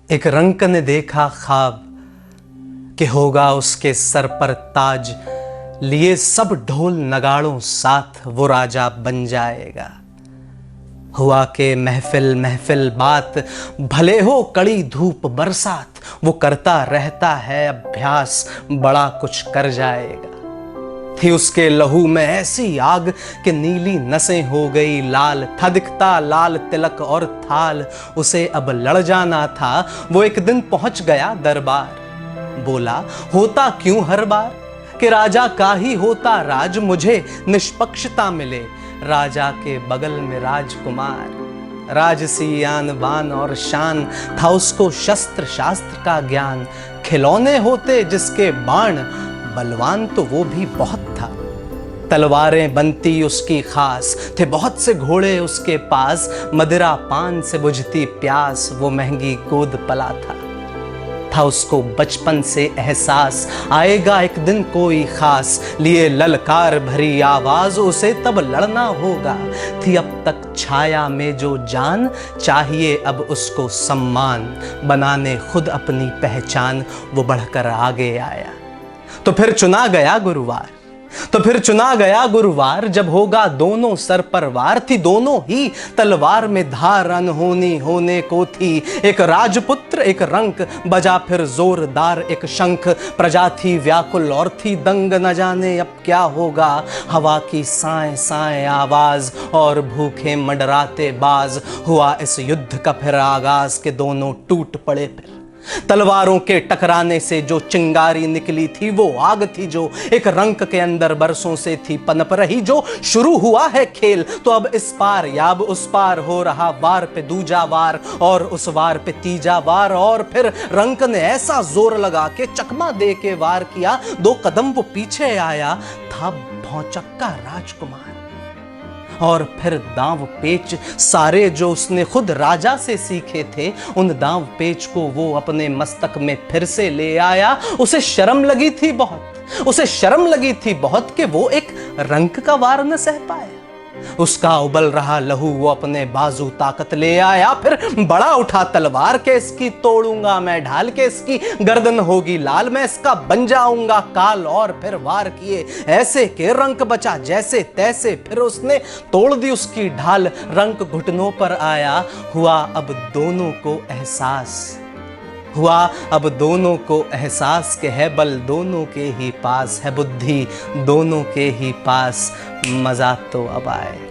एक रंक ने देखा ख्वाब कि होगा उसके सर पर ताज, लिए सब ढोल नगाड़ों साथ वो राजा बन जाएगा। हुआ के महफिल महफिल बात, भले हो कड़ी धूप बरसात, वो करता रहता है अभ्यास, बड़ा कुछ कर जाएगा। थी उसके लहू में ऐसी आग कि नीली नसें हो गई लाल, था दिखता लाल तिलक और थाल, उसे अब लड़ जाना था। वो एक दिन पहुंच गया दरबार, बोला होता क्यों हर बार कि राजा का ही होता राज, मुझे निष्पक्षता मिले राजा के बगल में राजकुमार। राजसी आन बान और शान, था उसको शस्त्र शास्त्र का ज्ञान, खिलौने होते जिसके बाण, बलवान तो वो भी बहुत था। तलवारें बनती उसकी खास, थे बहुत से घोड़े उसके पास, मदिरा पान से बुझती प्यास, वो महंगी गोद पला था उसको बचपन से एहसास, आएगा एक दिन कोई खास, लिए ललकार भरी आवाज, उसे तब लड़ना होगा। थी अब तक छाया में जो जान, चाहिए अब उसको सम्मान, बनाने खुद अपनी पहचान, वो बढ़कर आगे आया। तो फिर चुना गया गुरुवार, जब होगा दोनों सर पर वार। थी दोनों ही तलवार में धार, अनहोनी होने को थी। एक राजपुत्र एक रंक, बजा फिर जोरदार एक शंख। प्रजा थी व्याकुल और थी दंग, न जाने अब क्या होगा। हवा की साए साए आवाज और भूखे मंडराते बाज, हुआ इस युद्ध का फिर आगाज के दोनों टूट पड़े। फिर तलवारों के टकराने से जो चिंगारी निकली थी, वो आग थी जो एक रंक के अंदर बरसों से थी पनप रही। जो शुरू हुआ है खेल, तो अब इस पार या अब उस पार हो रहा, वार पे दूजा वार और उस वार पे तीजा वार। और फिर रंक ने ऐसा जोर लगा के चकमा दे के वार किया, 2 कदम वो पीछे आया, था भौचक्का राजकुमार। और फिर दांव पेच सारे जो उसने खुद राजा से सीखे थे, उन दांव पेच को वो अपने मस्तक में फिर से ले आया। उसे शर्म लगी थी बहुत कि वो एक रंक का वार न सह पाया। उसका उबल रहा लहू वो अपने बाजू ताकत ले आया। फिर बड़ा उठा तलवार के, इसकी तोड़ूंगा मैं ढाल के, इसकी गर्दन होगी लाल, मैं इसका बन जाऊंगा काल। और फिर वार किए ऐसे के रंक बचा जैसे तैसे, फिर उसने तोड़ दी उसकी ढाल, रंक घुटनों पर आया। हुआ अब दोनों को एहसास के है बल दोनों के ही पास, है बुद्धि दोनों के ही पास, मजा तो अब आएगा।